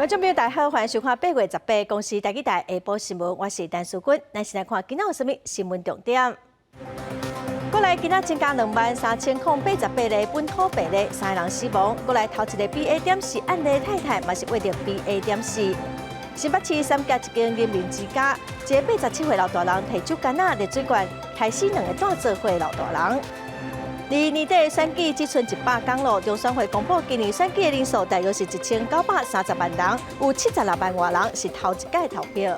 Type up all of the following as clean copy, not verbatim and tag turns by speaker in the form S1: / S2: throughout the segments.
S1: 观众朋友大家好，欢迎收看8月18公司台记台下晡新闻，我是陈淑君。咱先来看今仔有啥物新闻重点。过来今仔增加23088例本土病例，3个人死亡。过来头一个 BA 点4案例太太，嘛是患着 BA 点4。新北市三甲一间人民之家，一个87岁老大人摕酒干仔热水罐，开始2个大做伙老大人。离年底选举只剩100天了，中选会公布今年选举的人数大约是1930万人，有76万外人是头一届投票。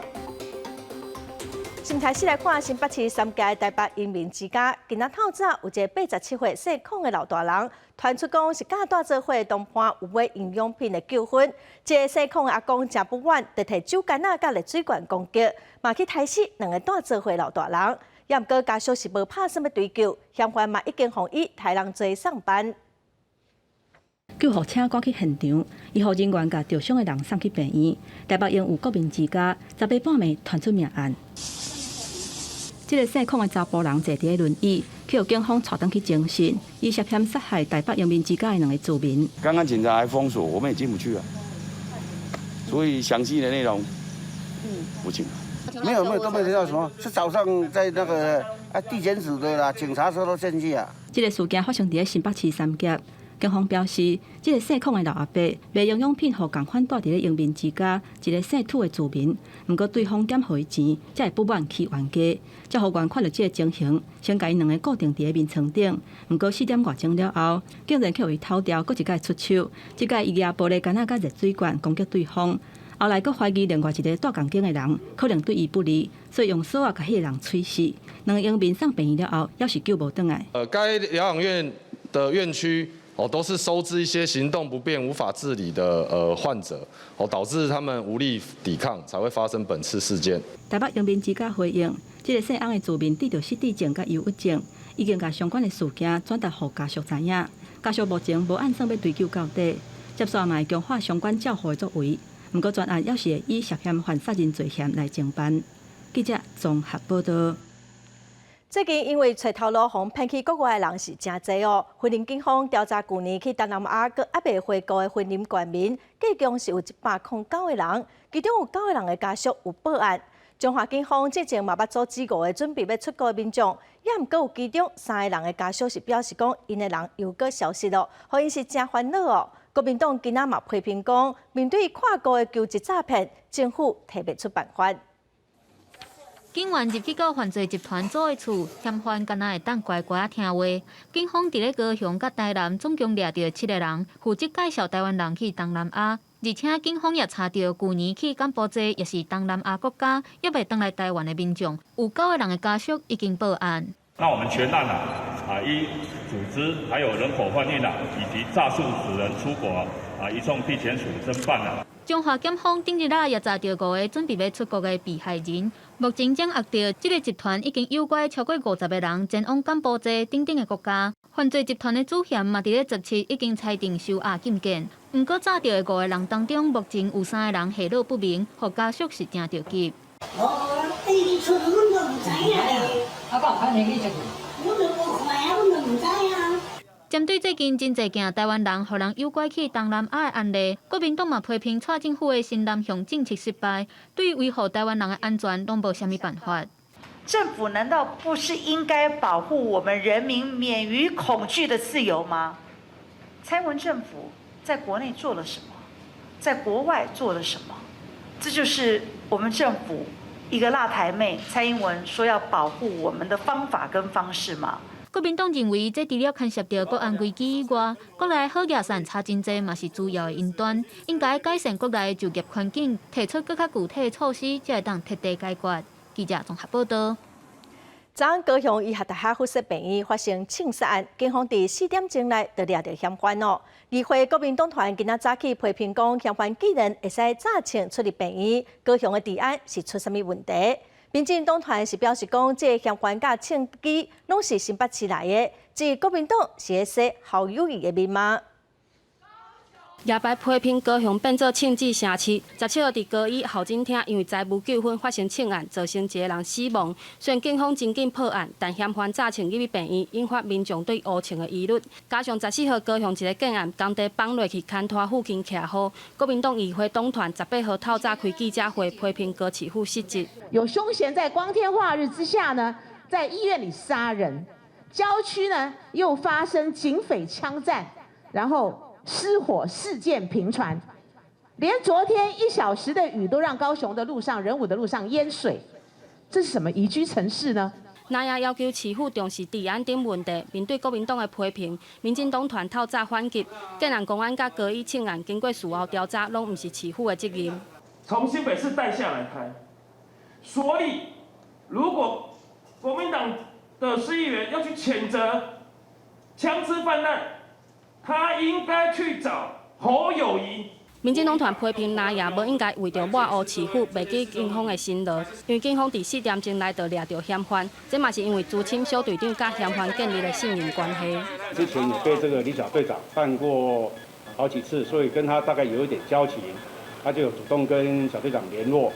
S1: 先开始来看新北市三甲台北人民之家，今仔透早有一个87岁姓邝的老大人，传出讲是甲大做伙同伴有买营养品的纠纷，这个姓邝的阿公真不满，就摕酒干仔甲热水罐攻击，嘛去杀死2个大做伙老大人。也毋过家属是无拍什么追究，嫌犯嘛已经防伊台人做上班。
S2: 救护车赶去现场，医护人员甲受伤的人送去病院。台北永有国民之家10点半暝传出命案，这个姓邝的查甫人坐伫轮椅，去由警方带登去侦讯，伊涉嫌杀害台北永民之家的2个住民。
S3: 刚刚警察还封锁，我们也进不去啊，所以详细的内容不清。
S4: 没有都没有听到什么，是早上在那个地检署的啦，警察说都进去啊。
S2: 这个事件发生伫新北市三甲，警方表示，这个姓邝的老阿伯卖营养品，互共款住伫咧永民之家一个姓土的住民，毋过对方减互伊钱，才会不满去冤家，才互原看到这个情形，先甲伊2个固定伫咧面床顶。毋过4点外钟了后，竟然去互伊偷掉，佫一摆出手，即摆伊拿玻璃干仔甲热水罐攻击对方。后来，佫怀疑另外一个带杠精的人可能对伊不利，所以用锁啊，甲迄个人吹死。2个永民送病院了后，要是救无转来。
S5: 该疗养院的院区都是收治一些行动不便、无法自理的患者，导致他们无力抵抗，才会发生本次事件。
S2: 台北永民之家回应，这个姓翁的住民得到失智症甲忧郁症，已经甲相关的事件转达予家属知影。家属目前无按算要追究到底，接续嘛会强化相关照护的作为。不过，专案要是以涉嫌犯杀人罪嫌来侦办。记者综合报道。
S1: 最近因为找头路红骗去国外的人是真多哦。云林警方调查去年去东南亚佮还未回国的云林县民，计共是有109个人，其中有9个人的家属有报案。中华警方之前嘛捌阻止5个准备要出国的民众，也毋过有其中3个人的家属是表示讲，因的人又搁消失了，互因是真烦恼哦。国民党今仔嘛批评讲，面对跨国的求职诈骗，政府提不出办法。
S6: 警员入去到犯罪集团组的厝，嫌犯敢若会当乖乖听话。警方伫咧高雄甲台南总共掠到7个人，负责介绍台湾人去东南亚。而且警方也查到，去年去柬埔寨也是东南亚国家，也未回来台湾的民众，有9个人的家属已经报案。
S7: 那我们全案依组织还有人口贩运以及诈术使人出国一送地检署侦办了。
S6: 中华检方顶日也查到5个准备要出国的被害人，目前掌握到这个集团已经诱拐超过50个人前往柬埔寨等等的国家。犯罪集团的主嫌嘛，伫咧17已经裁定收押禁见。不过查到的5个人当中，目前有3个人下落不明，互家属是真着急。
S8: 你出门都唔知啊！我讲看你去食。我都无看啊，我都唔知啊。
S6: 针对最近真侪件台湾人互人诱拐去东南亚的案例，国民党嘛批评蔡政府的新南向政策失败，对于维护台湾人的安全拢无啥物办法。
S9: 政府难道不是应该保护我们人民免于恐惧的自由吗？蔡英文政府在国内做了什么？在国外做了什么？这就是我们政府一个辣台妹蔡英文说要保护我们的方法跟方式吗？
S6: 国民党认为，这除了牵涉到国安危机以外，国内好业产差真济，嘛是主要的因端。应该改善国内就业环境，提出更较具体的措施，才会当彻底解决。记者综合报道。
S1: 昨晚高雄医学大学附设病院发生枪杀案，警方伫4点钟内就抓到嫌犯哦。议会国民党团今仔早起批评讲，嫌犯既然会使早枪出入病院，高雄的治安是出啥物问题？民进党团是表示讲，这嫌犯甲枪击拢是新北市来的，至于国民党是在说好友谊的面吗？
S10: 夜排批评高雄变作庆忌城市，17号伫高一校侦厅因为财务纠纷发生枪案，造成一个人死亡。虽然警方真紧破案，但嫌犯早前入去病院，引发民众对乌青的疑虑。加上14号高雄一个建案工地放落去牵拖附近徛好，国民党议会党团18号透早开记者会，批评高市府失职。
S11: 有凶嫌在光天化日之下呢，在医院里杀人，郊区呢又发生警匪枪战，然后失火事件频传，连昨天1小时的雨都让高雄的路上、仁武的路上淹水，这是什么宜居城市呢？
S10: 那也要求市府重视治安等问题。面对国民党的批评，民进党团透早反击，建案公安甲高一庆案经过事后调查，拢不是市府的责任。
S12: 从新北市带下来开，所以如果国民党的市议员要去谴责枪支泛滥，他应该去找侯友宜。
S10: 民进党团批评那也无应该为着抹黑市府，袂记警方的辛劳，因为警方伫4点钟内就抓到嫌犯，这嘛是因为朱钦小队长甲嫌犯建立的信任关系。
S13: 之前也被这个李小队长办过好几次，所以跟他大概有一点交情，他就有主动跟小队长联络。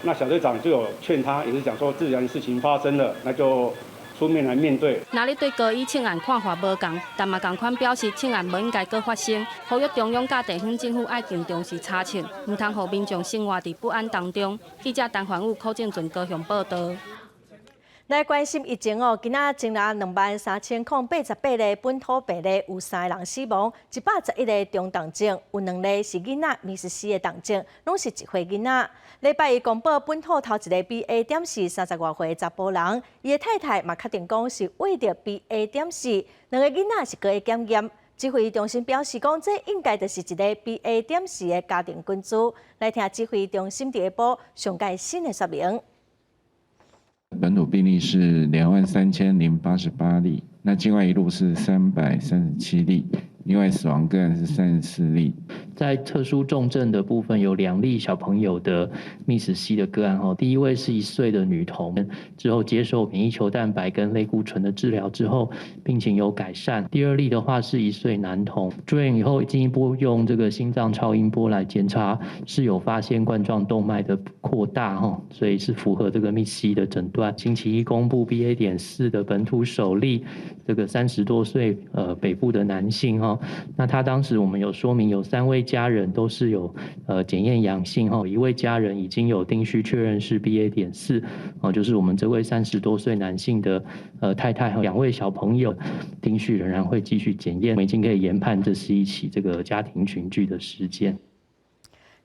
S13: 那小队长就有劝他，也是讲说，自然事情发生了，那就出面来面对。
S10: 那你对高一庆案看法无同，但嘛同款表示庆案无应该搁发生，呼吁中央甲地方政府爱更重视查清，唔通互民众生活伫不安当中。记者陈焕武、柯正俊高雄报道。
S1: 来关心疫情哦，今仔前日23088例本土病例，有3个人死亡，111例中重症，有2例是囡仔，24个重症，拢是1岁囡仔。礼拜一公布本土头一个 BA.4 30外岁查甫人，伊的太太嘛确定讲是为着 BA.4， 2个囡仔是搁会检验。指挥中心表示讲，这应该就是一个 BA.4 的家庭群组。来听指挥中心第一波上届新的说明。
S14: 本土病例是23088例，那境外一路是337例，另外死亡个案是34例。
S15: 在特殊重症的部分，有2例小朋友的MIS-C 的个案哈。第一位是1岁的女童，之后接受免疫球蛋白跟类固醇的治疗之后，病情有改善。第2例的话是1岁男童，住院以后进一步用这个心脏超音波来检查，是有发现冠状动脉的扩大哈，所以是符合这个 MIS-C 的诊断。星期一公布 BA.4 的本土首例，这个30多岁北部的男性哈，那他当时我们有说明有3位家人都是有检验阳性哈，1位家人已经有定序确认是 BA.4，就是我们这位30多岁男性的太太和2位小朋友，定序仍然会继续检验，我们已经可以研判这是一起这个家庭群聚的事件。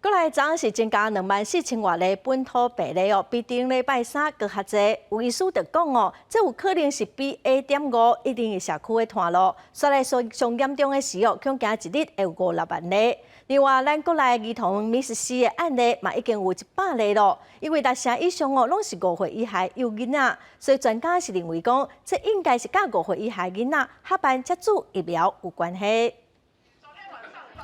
S1: 过来昨是增加24000多例本土病例哦，比顶礼拜3搁较侪。有医师就讲哦，这有可能是 BA.5， 一定是社区的传路。说来上严重的时候，恐惊一日会有5-6万例。另外，咱国内儿童MIS-C的案例嘛已经有100例咯，因为60岁以上哦，拢是5岁以下幼囡仔，所以专家是认为讲，这应该是甲5岁以下囡仔合办接种疫苗有关系。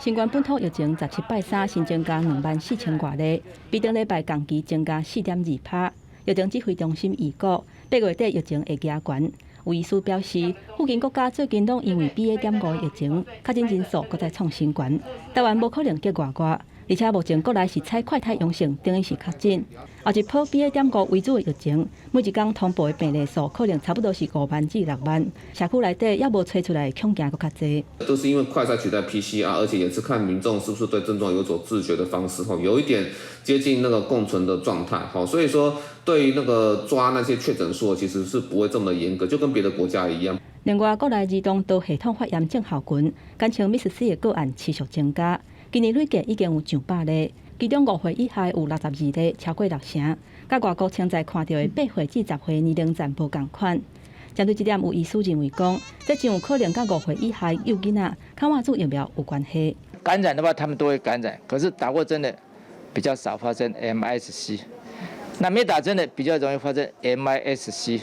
S2: 新冠本土疫情17拜3新增加24000多例，比顶礼拜同期增加4.2%。疫情指挥中心预估，8月底疫情会加悬。有医师表示，附近国家最近拢因为 BA.5 疫情，确诊人数搁再创新高，台湾无可能结外挂。而且目前国内是采快筛阳性，等于是确诊。后一波 BA.5 为主的疫情，每一天通报的病例数可能差不多是5万至6万，社区内底也无找出来，恐惊搁较侪。
S16: 都是因为快筛取代 PCR， 而且也是看民众是不是对症状有所自觉的方式，有一点接近那个共存的状态。所以说对于那个抓那些确诊数，其实是不会这么严格，就跟别的国家一样。另外，国内儿童道系统发炎症候群，感情 MIS-C 的个案持续增加。今年累计已经有上100例，其中5岁以下有62例，超过60%，甲外国现在看到的8岁至10岁年龄层无同款。针对这点，有医师认为讲，这真有可能甲5岁以下幼囡仔抗晚注疫苗有关系。
S17: 感染的话，他们都会感染，可是打过针的比较少发生 MIS-C， 那没打针的比较容易发生 MIS-C，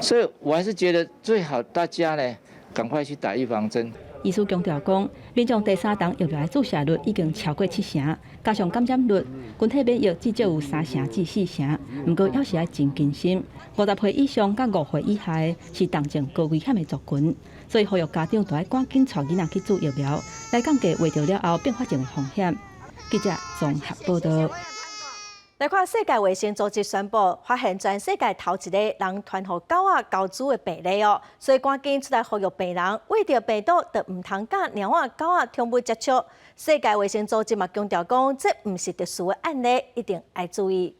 S17: 所以我还是觉得最好大家呢赶快去打预防针。
S2: 医师强调讲，民众第3档疫苗的注射率已经超过70%，加上感染率，群体免疫至少有3成至4成。不过，要是要真谨慎，50岁以上甲5岁以下的是重症高危险的族群，所以呼吁家长都要赶紧带囡仔去注疫苗，来降低患着了后并发症的风险。记者综合报道。
S1: 来看世界卫生组织宣布，发现全世界头一个人传予狗仔交主的病例哦，所以赶紧出来呼吁病人，为着病毒，就唔通甲猫仔、狗仔宠物接触。世界卫生组织嘛强调讲，这唔是特殊的案例，一定要注意。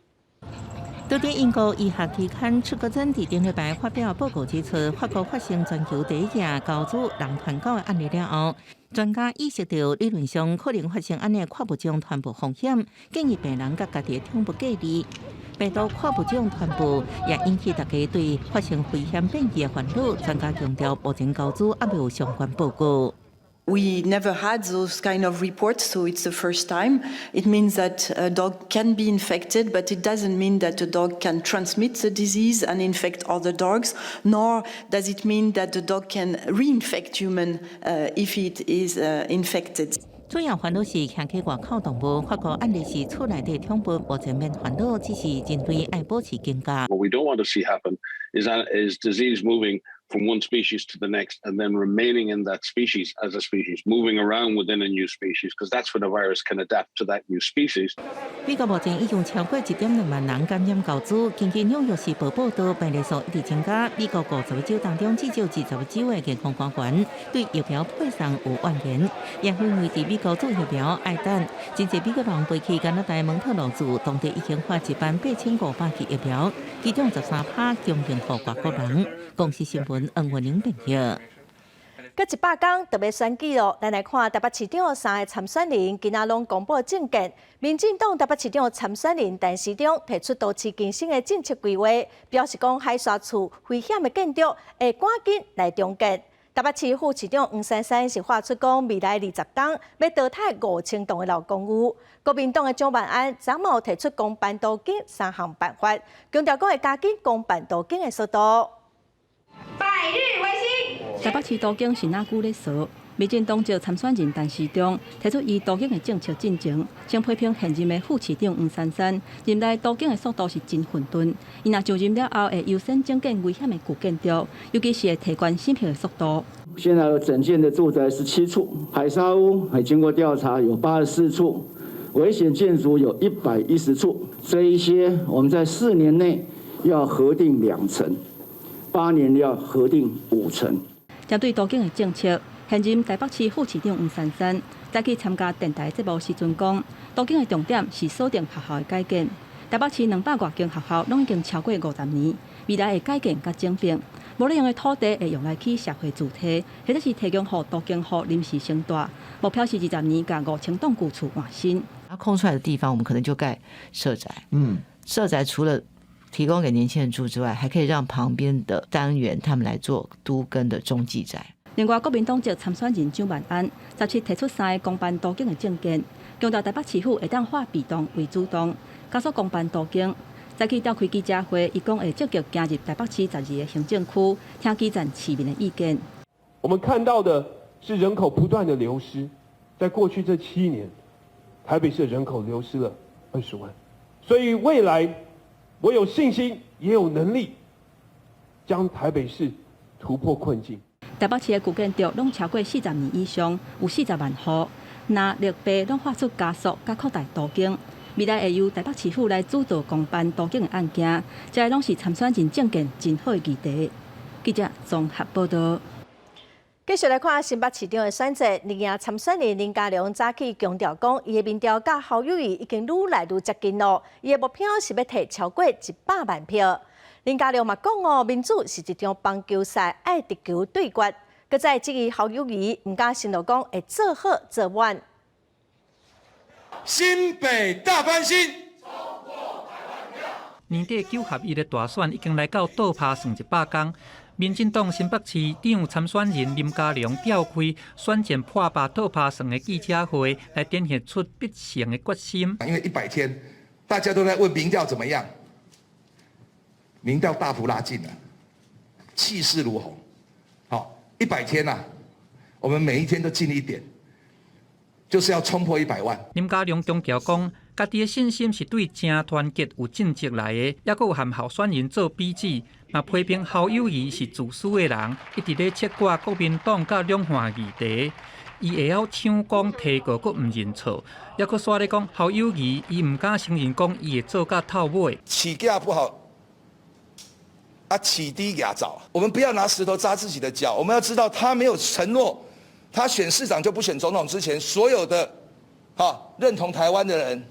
S18: 昨天，英国医学期刊《出国诊》伫顶礼拜发表报告指出，法国发生全球第一件交主人传狗的案例了后，专家意识到理论上可能发生安尼跨物种传播风险，建议病人甲家己的宠物隔离。病毒跨物种传播也引起大家对发生危险变异的烦恼。专家强调，目前交主还未有相关报告。
S19: We never had those kind of reports, so it's the first time. It means that a dog can be infected, but it doesn't mean that a dog can transmit the disease and infect other dogs, nor does it mean that the dog can reinfect human if it is infected.
S18: 主要烦恼是牵起外口动物，法国案例是厝内底宠物目前免烦恼，只是针对爱保持警觉。
S20: What we don't want to see happen is disease moving from one species to the next and then remaining in that species as a species, moving around within a new species, because that's where the virus can adapt to that new species.
S18: 美国目前已经超过1.2万人感染交主，根据《纽约时报》报道，病例数一直增加。美国50个州当中，至少20个州的健康官员对疫苗配送有怨言，也认为伫美国做疫苗爱等。真侪美国人飞去加拿大蒙特罗州，当地已经发1班8500剂疫苗，其中13%供应给外国人。公司新闻恩文玲评价。
S1: 搁100天特别选举咯，咱来看台北市长3个参选人今仔拢公布政见。民进党台北市长参选人陈时中提出多次更新的政策规划，表示讲海沙厝危险的建筑会赶紧来重建。台北市副市长黄珊珊是发出讲，未来20天要淘汰5000栋的老公寓。国民党的蒋万安昨晚提出公办途径3项办法，强调讲会加紧公办途径的速度。
S21: 百日维新。
S2: 台北市途径是哪久咧说？民进党籍参选人陈时中提出以途径的政策进程，先批评现任的副市长黄珊珊任内途径的速度是真混沌。伊若就任了后，会优先整建危险的古建筑，尤其是会提高审批的速度。
S22: 现在有整建的住宅17处，海沙屋还经过调查有84处，危险建筑有110处。这一些我们在4年内要核定2成，8年要核定5成。
S2: 针对途径的政策，现任台北市副市长黄珊珊早起参加电台节目时阵讲，途径的重点是锁定学校的改建。台北市200多间学校拢已经超过50年，未来会改建甲整并。无利用的土地会用来起社会主体，或者是提供予途径户临时生大。目标是20年甲5000栋旧厝换新。
S23: 空出来的地方，我们可能就盖社宅。社宅除了提供给年轻人住之外，还可以让旁边的单元他们来做都更的中继宅。
S2: 另外，国民党籍参选人蒋万安17提出3个公办途径的政见，强调台北市府会当化被动为主动，加速公办途径。早起召开记者会，伊讲会积极加入台北市12个行政区，听基层市民的意见。
S12: 我们看到的是人口不断的流失，在过去这7年，台北市的人口流失了20万，所以未来我有信心，也有能力将台北市突破困境。
S2: 台北市的旧建筑拢超过40年以上，有40万户，那绿白拢发出加速甲扩大途径。未来会由台北市府来主导公办途径的案件，这拢是参选人政见真好的议题。记者综合报道。
S1: 继续来看新北市长的选择，立赢参选人林佳龙早起强调讲，伊的民调甲侯友宜已经愈来愈接近咯。伊的目标是要摕超过100万票。林佳龙嘛讲哦，民主是一场棒球赛，爱直球对决。佮在质疑侯友宜，唔敢承诺讲会做好做完。
S24: 新北大翻新。
S25: 年底9合1的大选已经来到倒拍算100天。民进党新北市长参选人林佳龙召开选前破百倒拍算的记者会，来展现出必胜的决心。
S24: 因为100天，大家都在问民调怎么样，民调大幅拉近了，气势如虹。好，100天呐，我们每一天都尽一点，就是要冲破100万。
S25: 林佳龙强调讲，家己的信心是对真团结有政绩来的，也佫有和候选人做比试，嘛批评侯友宜是自私的人，一直咧切割国民党甲两岸议题。伊会晓抢功提告，佫唔认错，也佫说咧讲侯友宜，伊唔敢承认讲伊会做甲透尾。
S24: 起价不好，起低牙早。我们不要拿石头扎自己的脚，我们要知道他没有承诺，他选市长就不选总统之前，所有的认同台湾的人，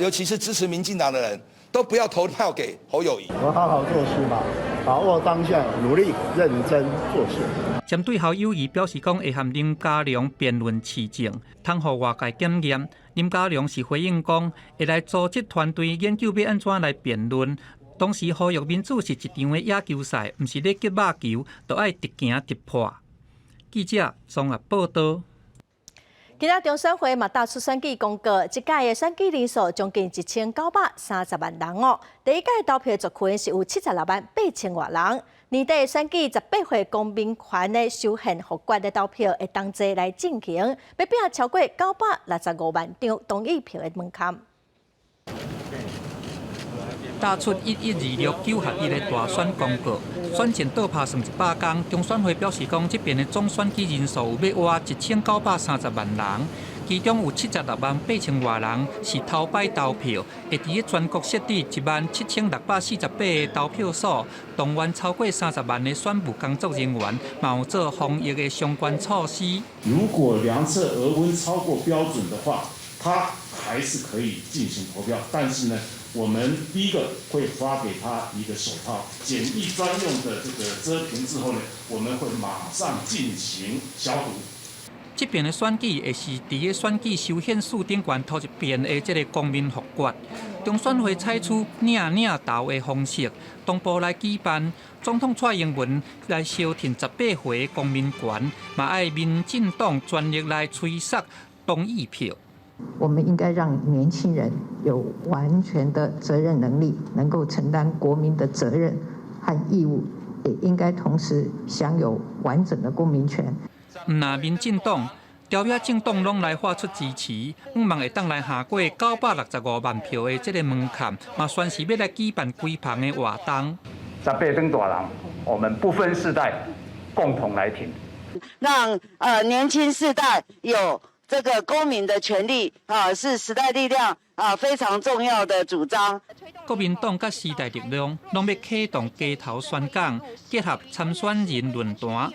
S24: 尤其是支持民进党的人，都不要投票给侯友宜。
S3: 我好好做事吧，把握当下，努力认真做事。
S25: 针对侯友宜表示讲会和林佳龙辩论市政，通互外界检验。林佳龙是回应讲会来组织团队研究要安怎来辩论。当时呼吁民主是一场的野球赛，唔是咧击肉球，就爱直行直破。记者综合报道。
S1: 今日中选会嘛打出选举公告，这届的选举人数将近1930万人哦。第一届投票族群是有76万8千多人。年底选举18岁公民权的修宪复决的投票会同齐来进行，要拼超过965万张同意票的门槛。
S25: 打出11269合1的大选公告，选前倒拍算100天，中选会表示讲，这边的总选举人数有要活1930万人，其中有76万8千多人是头摆投票，会伫全国设置17648个投票所，动员超过30万的选务工作人员，嘛有做防疫的相关措施。
S4: 如果量测额温超过标准的话，它还是可以进行投票，但是呢，我们第一个会发给他一个手套，简易专用的这个遮屏之后呢，我们会马上进行消毒。
S25: 这边的选举会是伫个选举修宪署顶悬头一遍的这个公民复决，中选会采取领投的方式，同步来举办。总统蔡英文来消停18岁的公民权，嘛爱民进党全力来催塞同意票。
S5: 我们应该让年轻人有完全的责任能力，能够承担国民的责任和义务，也应该同时享有完整的公民权。
S25: 那民进党、朝野政党拢来发出支持，望会当来下过965万票的这个门槛，嘛宣示要来举办规旁的活动。
S7: 18等大人，我们不分世代，共同来挺，
S8: 让年轻世代有这个公民的权利是时代力量非常重要的主张。
S25: 国民党甲时代力量拢要启动街头宣讲，结合参选人论坛。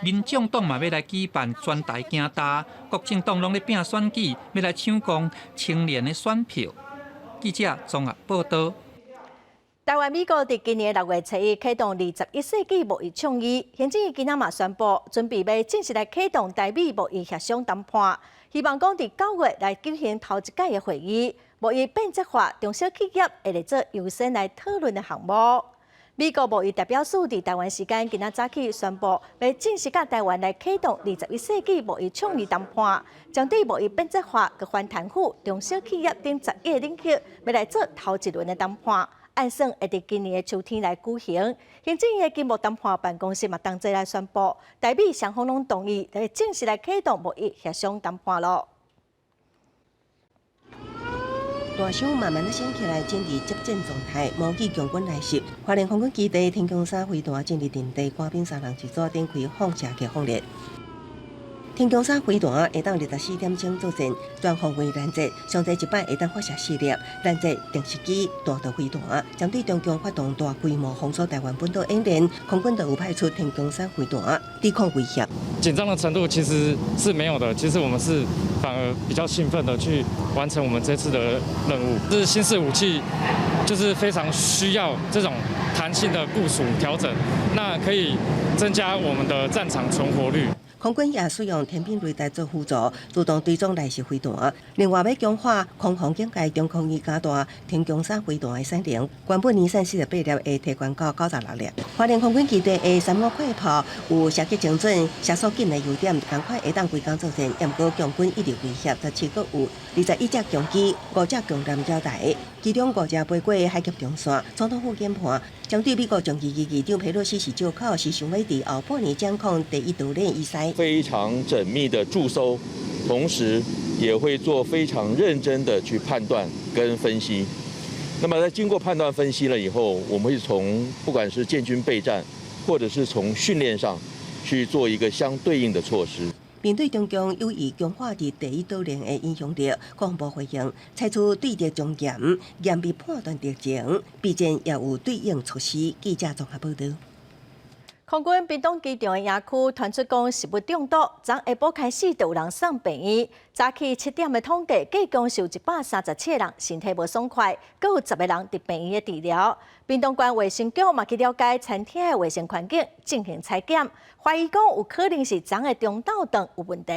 S25: 民众党嘛要来举办专台行大，国政党拢咧拼选举，要来抢攻青年的选票。记者综合报道。
S1: 台湾美国伫今年6月7日启动21世纪贸易倡议，行政院今仔嘛宣布，准备要正式来启动台美贸易协商谈判，希望讲伫9月来举行头一届的会议。贸易变质化，中小企业会来做优先来讨论的项目。美国贸易代表处伫台湾时间今仔早起宣布，要正式甲台湾来启动21世纪贸易倡议谈判，将对贸易变质化、各番贪腐、中小企业等10个领域，要来做头一轮的谈判。按算会伫今年的秋天来举行。行政院经贸谈判办公室嘛同齐来宣布，台美双方拢同意来正式来启动贸易协商谈判咯。
S26: 大箱慢慢的升起来，进入接战状态，模拟强军来袭。花莲空军基地天宫山飞弹进入阵地，官兵3人一组展开放射器放列。天宫山飞弹会当24点钟作战，全方位拦截，上侪一摆会当发射4粒拦截定时机大导飞弹，针对中共发动大规模封锁台湾本岛演练，空军都有派出天宫山飞弹抵抗威胁。
S27: 紧张的程度其实是没有的，其实我们是反而比较兴奋的去完成我们这次的任务。这是新式武器，就是非常需要这种弹性的部署调整，那可以增加我们的战场存活率。
S26: 空军也使用天兵雷达做辅助，自动追踪来袭飞弹。另外，要强化空防警戒中空域加大天宫山飞弹的产能，原本年产48粒会提悬到96粒。花莲空军基地的3号快炮有射击精准、射速紧的优点，赶快会当归工作战。不过强军一直威胁，17个有21只强机、5只强舰胶带，其中5只飞过海峡中线。总统府研判，将对美国众议院议长佩洛西是借口是想要伫后半年掌控第一岛链以西，
S6: 非常缜密的驻搜，同时也会做非常认真的去判断跟分析。那么在经过判断分析了以后，我们会从不管是建军备战，或者是从训练上去做一个相对应的措施。
S26: 面对中共有意强化伫第一岛链的影响力，国防部回应采取对敌从严密判断敌情，必然也有对应措施。记者综合报道。
S1: 空军屏东机场的野区传出讲食物中毒，昨下晡开始就有人送病院。早起7点的统计，计共有137个人身体无爽快，阁有10个人伫病院的治疗。屏东县卫生局嘛去了解餐厅的卫生环境，进行采检，怀疑讲有可能是昨的中昼顿有问题。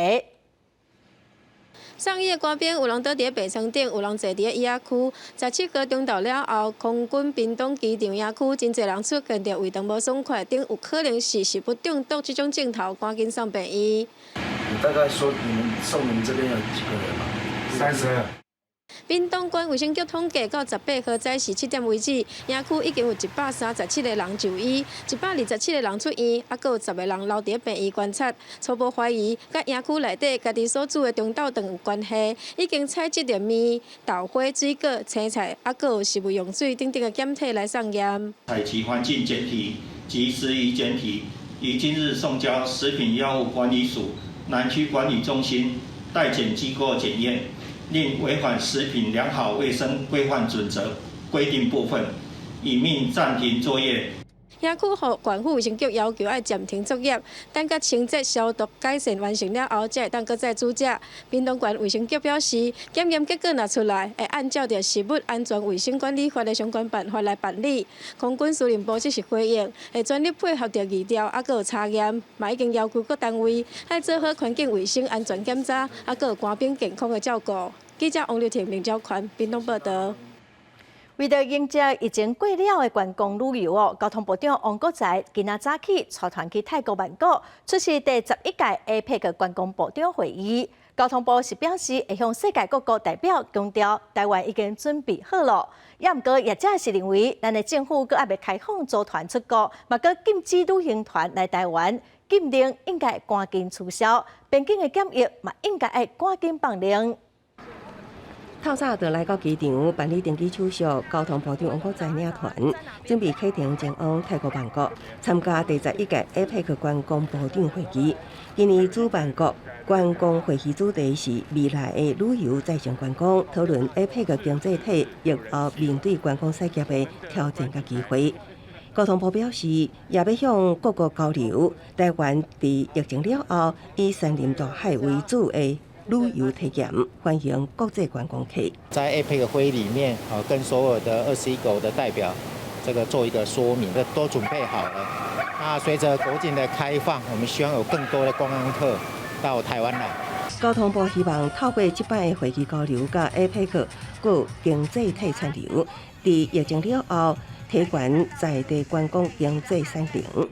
S9: 上夜官兵有人倒伫白床顶，有人坐伫椅仔区。17号中昼了后，空军屏东机场野区真侪人出现着胃肠无爽快，等有可能是食物中毒这种症头，赶紧送病院。
S10: 你大概说你们这边有几个人吗？32。
S9: 屏东县卫生局统计，到18号早时7点为止，野区已经有137个人就医，127个人出院，还阁有10个人留伫病院观察。初步怀疑，甲野区内底家己所煮的中昼顿有关系，已经采集着面、豆花、水果、青菜，还阁有食物用水等等的检体来送验。
S11: 采集环境检体及食鱼检体，于今日送交食品药物管理署南区管理中心待检机构检验。另违反食品良好卫生规范准则规定部分，已命暂停作业。
S9: 野区县府卫生局要求要暂停作业，等甲清洁、消毒、改善完成了后，才会当搁再煮食。屏东县卫生局表示，检验结果若出来，会按照着食物安全卫生管理法的相关办法来办理。空军司令部即是回应，会全力配合着疫调，还阁有查验，嘛已经要求各单位要做好环境卫生安全检查，还阁有官兵健康的照顾。记者王柳婷、林昭宽，屏东报道。
S1: 为了迎接疫情过了的观光旅游交通部长王国材今仔早起带团去泰国曼谷出席第11届 APEC 观光部长会议。交通部是表示会向世界各国代表强调，台湾已经准备好了。也毋过业者是认为，咱的政府阁还未开放组团出国，嘛阁禁止旅行团来台湾，禁令应该赶紧取消，边境的检疫嘛应该要赶紧放零。
S26: 透早就来到机场办理登机手续，交通部长王国材领团准备启程前往泰国曼谷参加第11届 APEC 观光部长会议。今年主办国观光会议主题是未来的旅游再生观光，讨论 APEC 经济体疫后面对观光产业的挑战甲机会。交通部表示，也要向各国交流台湾在疫情了后以山林大海为主的旅游体验，欢迎国际观光客。
S13: 在 APEC 会议里面，跟所有的21国的代表，做一个说明，都准备好了。那随着国境的开放，我们希望有更多的观光客到台湾来。
S26: 交通部希望透过这摆的会议交流，甲 APEC 各经济体串流，在疫情了后提悬在地观光经济产能。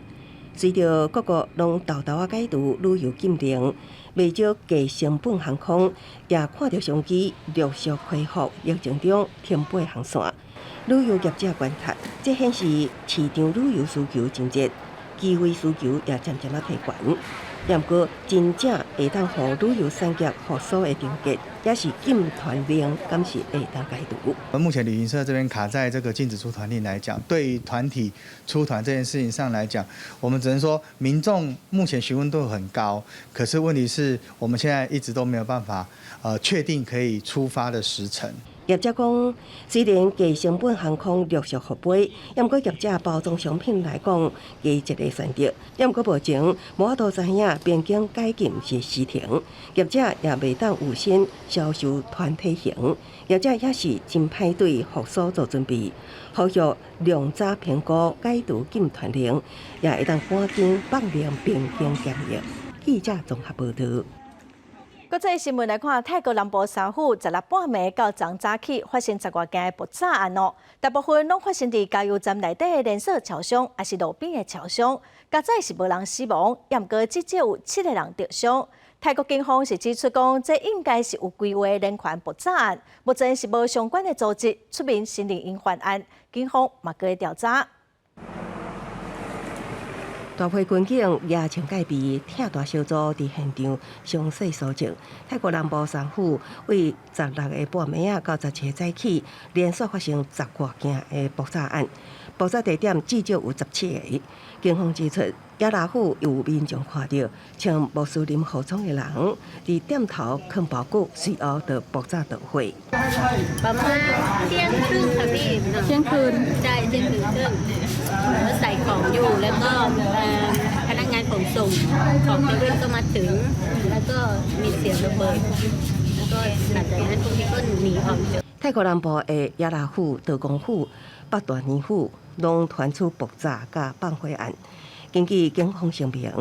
S26: 随着各国拢豆豆解除旅游禁令，未少低成本航空也看到商机陆续恢复疫情中停飞航线。旅游业者观察，这显示市场旅游需求真热，机会需求也渐渐提悬。也毋过，真正会当互旅游产业复苏的症结，也是禁团令，敢是会当解除。
S14: 目前旅行社这边卡在这个禁止出团令来讲，对于团体出团这件事情上来讲，我们只能说民众目前询问度很高，可是问题是我们现在一直都没有办法确定可以出发的时程。
S26: 业者讲，虽然低成本航空陆续复飞，也毋过业者包装商品来讲，加一个选择。也毋过目前无法度知影边境解禁是时停，业者也未当有先销售团体型，业者也是真歹对复苏做准备，呼吁量早评估解除禁团令，也会当赶紧放亮边境检疫。记者综合报道。
S1: 国际新闻来看，泰国南部三府16半暝到昨早起发生10多件的爆炸案哦，大部分拢发生伫加油站内底的连锁超商，也是路边的超商。加载是无人死亡，也毋过至少有7个人受伤。泰国警方是指出讲，这应该是有规划连环爆炸案，目前是无相关的组织出面承认因犯案，警方嘛搁在调查。
S26: 大批军警也穿戒备，挺大小组伫现场详细搜证。泰国南部三府为16个半暝啊到17个早起，连续发生10多件的爆炸案，爆炸地点至少有17个。警方指出，亚拉府有民众看到穿穆斯林服装的人伫店头放爆谷，随后就爆炸导火。
S15: ประมาณเที่ยงครึ่งค่ะพี่เที่ยงคืนใช่เที่ยงคืนครึ่งแล้วใส่ของอยู่แล้วก็พนักงานขนส่งของเซเว่นก็มาถึงแล้วก็มีเสียงระเบิดแล้วก็หลังจากนั้นพวกนี้ก็หนีออกจาก
S26: 泰国南部的亚拉府、德公府、北大尼府拢传出爆炸甲放火案。根据警方声明，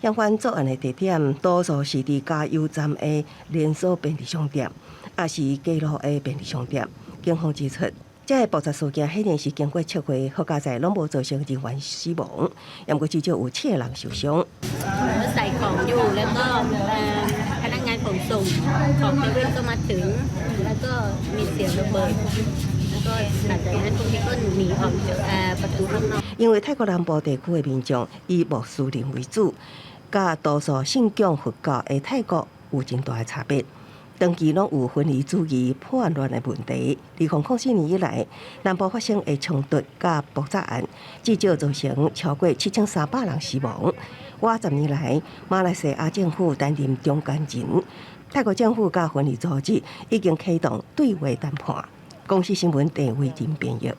S26: 相关作案的地点多数是伫加油站的连锁便利商店，也是街路的便利商店。警方指出，这个爆炸事件显然是经过测绘，好加在拢无造成人员死亡，不过至少有7个人受伤。
S15: ใส่ของอยู่แล้วก็พนักงานขนส่งของเซเว่นก็มาถึงแล้วก็มีเสียงระเบิดแล้วก็หลังจากนั้นพวกนี้ก็หนีออกจากประตูข้างนอก
S26: 因为泰国南部地区的民众以穆斯林为主，甲多数信仰佛教的泰国有真大的差别。长期拢有分离主义叛乱的问题。2004年以来，南部发生的冲突甲爆炸案，至少造成超过7300人死亡。10年来，马来西亚政府担任中间人，泰国政府甲分离组织已经启动对话谈判。公司新闻陈伟仁编译。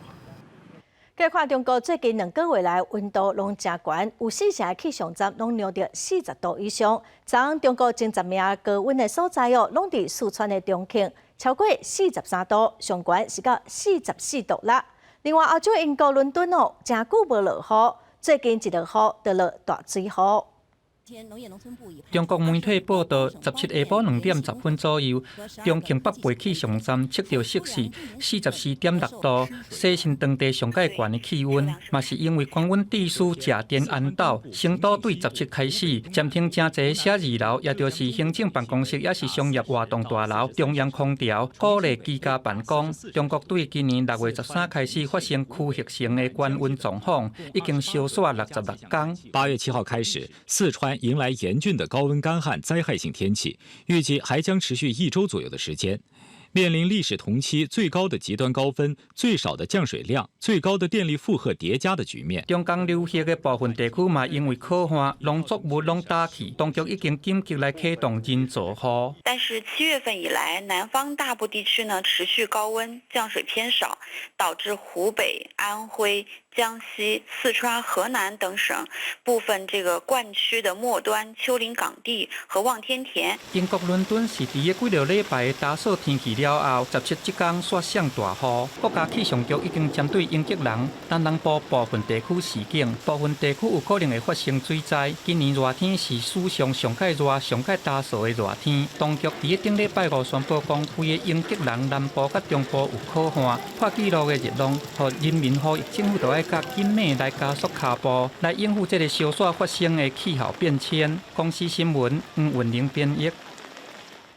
S1: 计看中国最近2个月来温度拢真悬，有4成气象站拢亮着40度以上。昨中国前10名高温的所在拢伫四川的重庆，超过43度，上悬是到44度啦。另外，欧洲英国伦敦真久无落雨，最近一落雨就落大水雨。
S25: 中国媒体报道，17下晡2点10分左右，重庆北碚气象站测到摄氏44.6度，洗身当地上界悬的气温，嘛是因为高温地区食电安导，成都对17开始暂停真侪写字楼，也就是行政办公室，也是商业活动大楼，中央空调鼓励居家办公。中国对今年6月13开始发生区域性的高温状况，已经烧煞66天。
S16: 8月7号开始，四川迎来严峻的高温干旱灾害性天气，预计还将持续1周左右的时间。面临历史同期最高的极端高温、最少的降水量、最高的电力负荷叠加的局面。
S25: 中江流域的部分地区嘛，因为可旱，农作物拢打起，当局已经紧急来启动人造雨。
S17: 但是7月份以来，南方大部地区呢持续高温，降水偏少，导致湖北、安徽、江西、四川、河南等省部分这个灌区的末端丘陵港地和望天田。
S25: 英国伦敦是伫个几个礼拜的打扫天气了后，17这天刷上大雨。国家气象局已经针对英吉利、东南部部分地区示警，部分地区有可能会发生水灾。今年热天是史上上界热、上界打扫的热天。当局伫个顶礼拜5宣布，讲规个英吉利南部甲中部有可旱，破纪录的热浪，和人民呼吁政府都要甲紧密来加速脚步，来应付这个小煞发生的气候变迁。公司新闻黄文玲编译。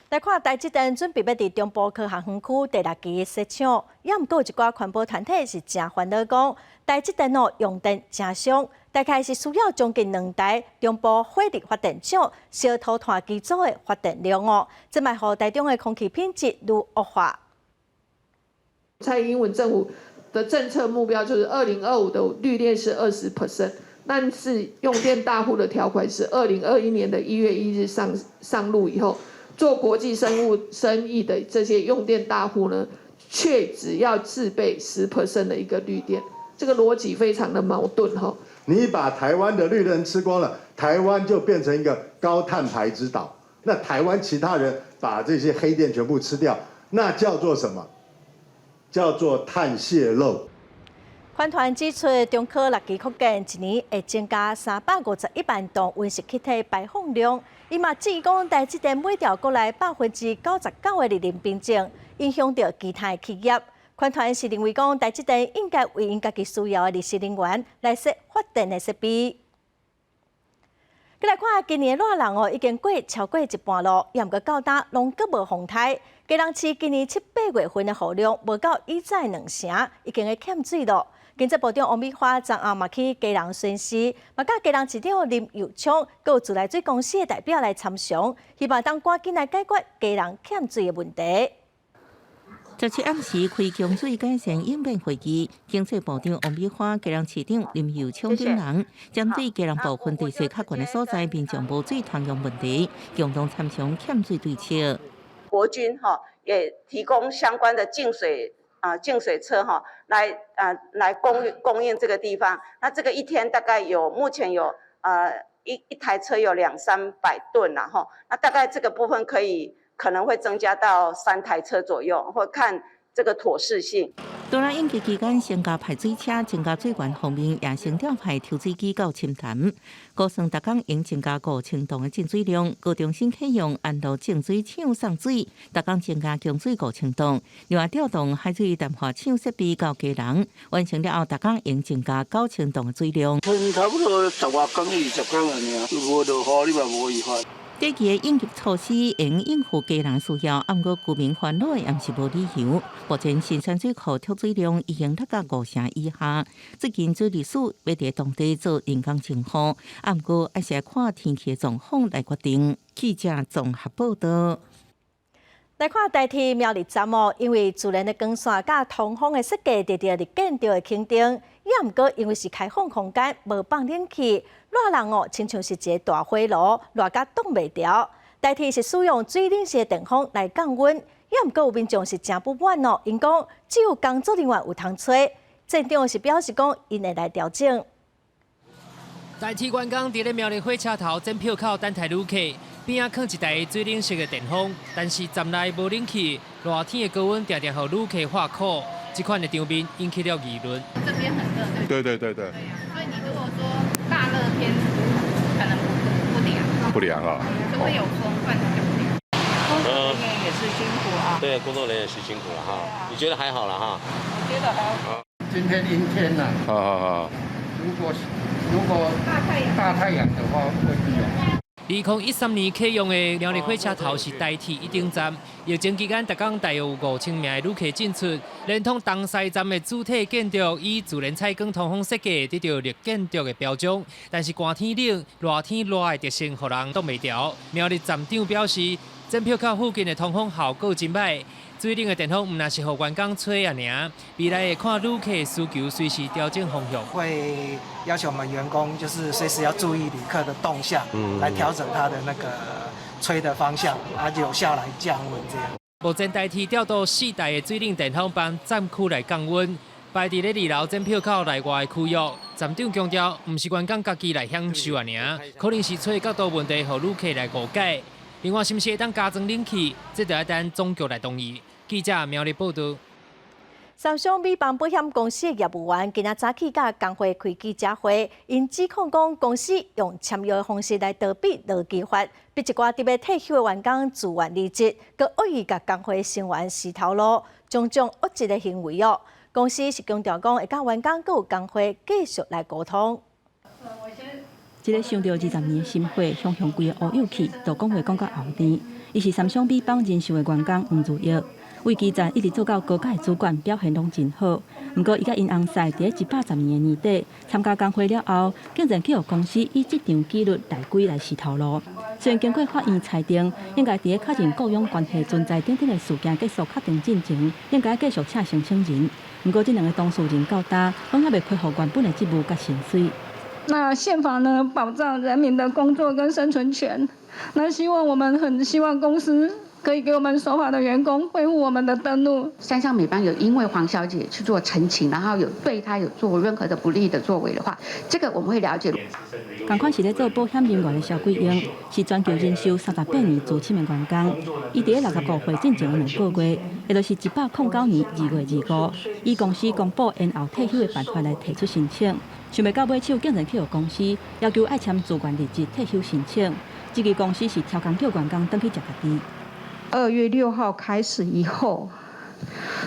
S1: 来看台积电准备要伫中部科学园区第6期设厂，也毋过有一寡环保团体是真烦恼，讲台积电用电真伤，大概是需要将近2台中部火力发电厂小土炭机组的发电量这卖互台中的空气品质愈恶化。
S18: 蔡英文政府的政策目标就是2025的绿电是20%，但是用电大户的条款是2021年的1月1日上路以后。做国际生意的这些用电大户呢，却只要自备10% 的一个绿电，这个逻辑非常的矛盾哈。
S3: 你把台湾的绿能吃光了，台湾就变成一个高碳排之岛。那台湾其他人把这些黑电全部吃掉，那叫做什么？叫做碳泄漏。
S1: 环团指出，中科6期扩建一年会增加351万吨温室气体排放量。伊嘛质疑讲，台积电每条国内99%的日能凭证，影响到其他企业。环团是认为讲，台积电应该为因家己需要的日式能源来设发电的设备。再来看今年的热浪已经过超过一半咯，也毋过到今拢阁无风台。基隆市今年7、8月份的雨量无到以前2成，已经会欠水咯。经济部长王美花昨暗嘛去基隆巡视，嘛甲基隆市长林佑昌，佮有自来水公司的代表来参详，希望当赶紧来解决基隆欠水的问题。
S2: 17暗时开供水改善应变会议，经济部长王美花、基隆市长林佑昌等人针对基隆部分地势较悬的所在，民众无水通用问题，共同参详欠水对策。
S12: 国军也提供相关的净水车来供应这个地方。那这个一天大概目前有一台车有200-300吨啦哈。那大概这个部分可能会增加到3台车左右，或看这个妥适性。
S2: 当然，应急期间增加排水车、增加水源方面，也成调派抽水机到深潭。高算逐工应增加5000吨的进水量，高中心启用安路净水厂送水，逐工增加供水5000吨。另外调动海水淡化厂设备到基隆，完成了后，逐工应增加9000吨的水量。
S10: 差不多10外工、20工安尼啊，无落雨你嘛无办法。
S2: 第二个应急措施应应付基隆需要，不过居民烦恼的也是无理由。目前新山水库抽水量已经达到5成以下，最近水利署要在当地做人工净化，不过还是要看天气状况来决定。记者综合报道。
S1: 来看代替苗栗站因为自然的光线甲通风的设计得到立建筑的肯定，也毋过因为是开放空间，无放冷气，热人亲像是一个大火炉，热甲挡袂牢。代替是使用水冷式的电风来降温，也毋过有民众是真不满因讲只有工作人员有通吹，镇长是表示讲因会来调整。
S19: 代替员工伫咧苗栗火车头检票口等待旅客。边仔放一台水冷式的电风，但是站内无冷气，热天的高温常常予旅客发苦。这款的场面引起了议论。
S20: 这边很热，对。
S21: 对。
S20: 所以你如果说大热天，可能不凉。
S21: 不凉啊。
S20: 就会有风，不然就不凉。工作人员也是辛苦啊。
S21: 对，工作人员也是辛苦了哈。你觉得还好了哈？
S20: 我觉得还好。
S21: 今天阴天呐。好。如果大太阳的话，会比较好。
S19: 2013年启用的苗栗火车头是代替一顶站，疫情期间，逐工大约有5000名的旅客进出，连同东西站的主体建筑以自然采光通风设计，得到绿建筑的标章。但是寒天冷、热天热的特性，让人挡袂牢。苗栗站长表示，检票口附近的通风效果真歹。水冷的电风，唔那是予员工吹啊尔，未来会看旅客需求，随时调整方向。
S10: 会要求我们员工就是随时要注意旅客的动向，来调整他的那个吹的方向，有效来降温这样。
S19: 目前代替调度4台的水冷电风帮站区来降温，摆伫咧2楼检票口内外的区域。站长强调，唔是员工家己来享受啊尔，可能是吹角度问题，予旅客来误解。另外，是毋是会当加装冷气，这就要等总局来同意。记者苗栗报道。
S1: 三商美邦保险公司的业务员今仔早起甲工会开记者会，因指控讲公司用签约的方式来逃避劳基法，逼一寡特别退休的员工自愿离职，佮恶意甲工会成员洗头路，种种恶质的行为哦。公司是强调讲会甲员工佮有工会继续来沟通。
S22: 一个想到20年的心血，向规个乌有去，就工会讲到后甜。伊是三商美邦人寿的员工黄自业。为基站一直做到高阶主管，表现拢真好。不过，伊甲因翁婿伫110年的年底参加工会了后，竟然去予公司以这场纪律内规来洗头路。虽然经过法院裁定，应该伫确认雇佣关系存在等等的事件结束确定进程，应该继续请申请人。不过，这两个当事人到大，拢还未恢复原本的职务甲薪水。
S23: 那宪法呢，保障人民的工作跟生存权。那我们很希望公司可以给我们守法的员工恢复我们的登录。
S28: 三商美邦有因为黄小姐去做澄清，然后有对她有做任何的不利的作为的话，这个我们会了解。
S22: 同款是咧做保险人员的肖桂英，是全球人寿38年资深的员工。伊伫65岁进前的2个月，也就是109年2月25，以公司公布延后退休的办法来提出申请。想袂到尾手竟然去予公司要求爱签自愿离职退休申请。这个公司是超工叫员工登去食家己。
S28: 2月6号开始以后，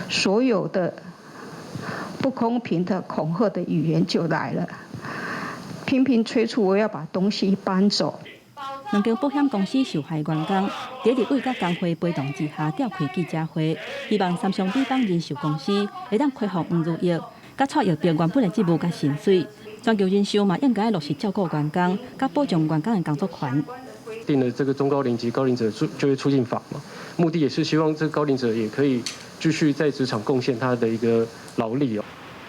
S28: 所有的不公平的恐吓的语言就来了。
S23: 频频催促我要把东西搬走。
S22: 两间保险公司受害员工在立委甲工会陪同之下召开记者会，希望三商比帮人寿公司会当恢复黄如玉，甲错约定原本的职务甲薪水。全球人寿嘛应该落实照顾员工，甲保障员工的工作权。
S4: 定了这个中高龄及高龄者就业促进法嘛，目的也是希望这个高龄者也可以继续在职场贡献他的一个劳力哦。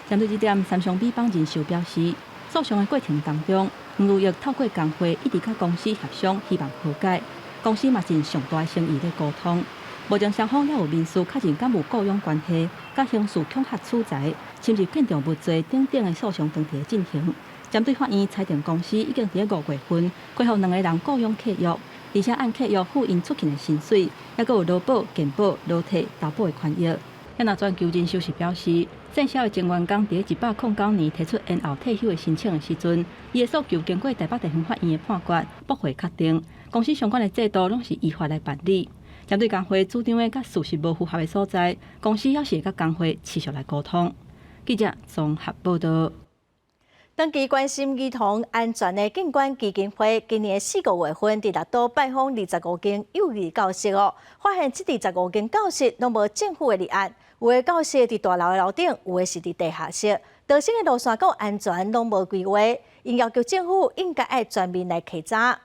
S22: 针对这点，三商比帮人寿表示，诉讼的过程当中，黄如玉透过工会一直甲公司协商，希望和解。公司嘛尽上大的诚意在沟通，目前双方也有民事确认敢有雇佣关系，甲刑事恐吓取财、侵入建筑物罪等等的诉讼当地进行。针对法院裁定公司已经在5月份恢复2个人雇佣契约，而且按契约付因出勤的薪水，还佫有劳保、健保、劳退、投保的权益。也那全球人寿是表示，正销的前员工在109年提出延后退休的申请的时阵，伊的诉求经过台北地方法院的判决驳回确定，公司相关的制度拢是依法来办理。针对工会主张的甲事实无符合的所在，公司也是会甲工会持续来沟通。记者综合报道。
S1: 长期关心儿童安全的警官基金会，今年4、5月份伫六都拜访25间幼儿教室哦，发现这25间教室拢无政府的立案，有的教室伫大楼的楼顶，有的是伫地下室，道生的路线佮安全拢无规划，因要求政府应该爱全面来稽查。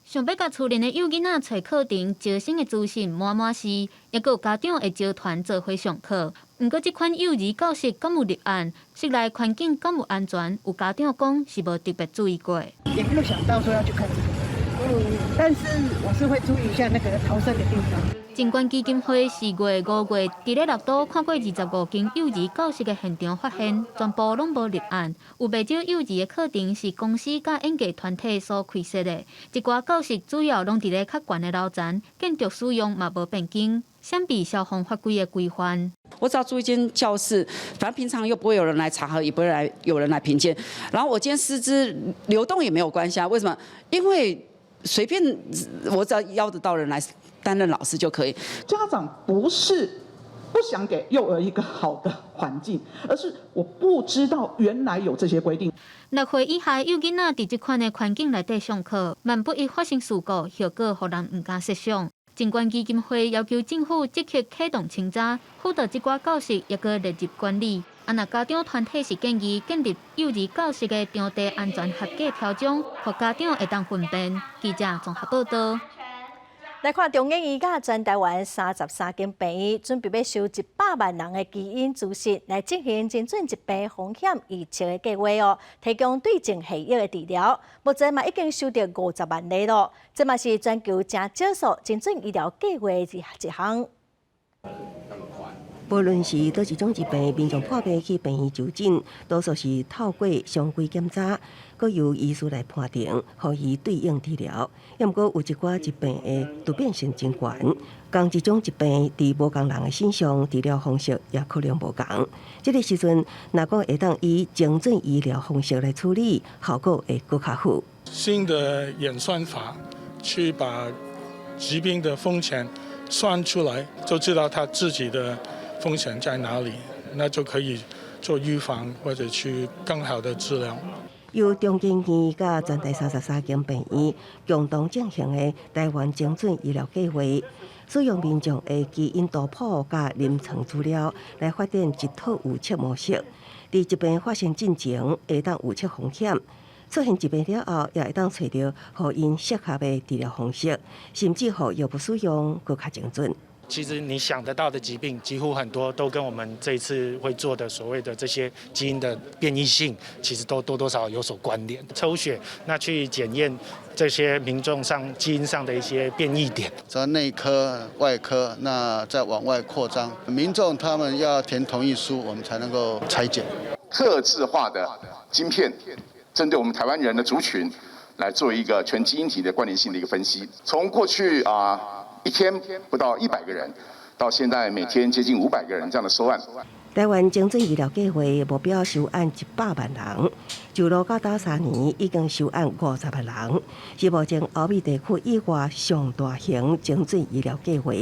S5: 想要甲厝内的幼囡仔找课程、招生的资讯满是，也有家长会招团做伙上课。毋过，这款幼儿教室敢有立案？室内环境敢有安全？有家长讲是无特别注意过。
S6: 也没有想到说要去看这个，但是我是会注意一下那个逃生的地方。
S5: 警官基金会4月、5月伫咧六都看过25间幼儿教室的现场，发现全部拢无立案，有不少幼儿的课程是公司甲演艺团体所开设的，一寡教室主要拢伫咧较悬的楼层，建筑使用嘛无变更。相比消防法规的规范，
S7: 我只要租一间教室，反正平常又不会有人来查核，也不会有人来评鉴。然后我今天师资流动也没有关系啊，为什么？因为随便我只要邀得到人来担任老师就可以。
S8: 家长不是不想给幼儿一个好的环境，而是我不知道原来有这些规定。
S5: 6岁以下幼囡仔伫这款的环境内底上课，万不一发生事故，后果互人毋敢设想。警官基金会要求政府积极启动清查，辅导这寡教室也个列入管理。若家长团体是建议建立幼儿教室的场地安全合格标准，互家长会当分辨。记者综合报道。
S1: 来看中央医甲全台湾33间病院准备要收100万人的基因资讯，来进行精准疾病风险预测的计划哦，提供对症下药的治疗。目前嘛已经收到50万例咯，这嘛是全球正少数精准医疗计划的一项。
S26: 无论是倒一种疾病，民众破病去病院就诊，多数是透过常规检查，佮由医师来判定，予以对应治疗。也毋过有一寡疾病的突变性真悬，同一种疾病伫无共人的身上，治疗方式也可能无共。这个时阵，若讲会当以精准医疗方式来处理，效果会更较好。
S11: 新的演算法去把疾病的风险算出来，就知道他自己的风险在哪里，那就可以做预防或者去更好的治疗。
S26: 由中建院甲全台33间病院共同进行的台湾精准医疗计划，使用民众的基因图谱甲临床资料来发展一套预测模式，伫疾病发生进前会当预测风险。出现疾病了后，也会当找到互因适合的治疗方式，甚至互药物使用更较精准。
S24: 其实你想得到的疾病，几乎很多都跟我们这一次会做的所谓的这些基因的变异性，其实都多多少少有所关联。抽血那去检验这些民众上基因上的一些变异点，
S27: 在内科、外科，那再往外扩张，民众他们要填同意书，我们才能够采检。
S29: 客制化的晶片，针对我们台湾人的族群来做一个全基因体的关联性的一个分析。从过去一天不到100个人，到现在每天接近500个人这样的收案。
S26: 台湾精准医疗计划目标收案100万人，就落到打3年已经收案50万人，是目前欧美地区以外上大型精准医疗计划。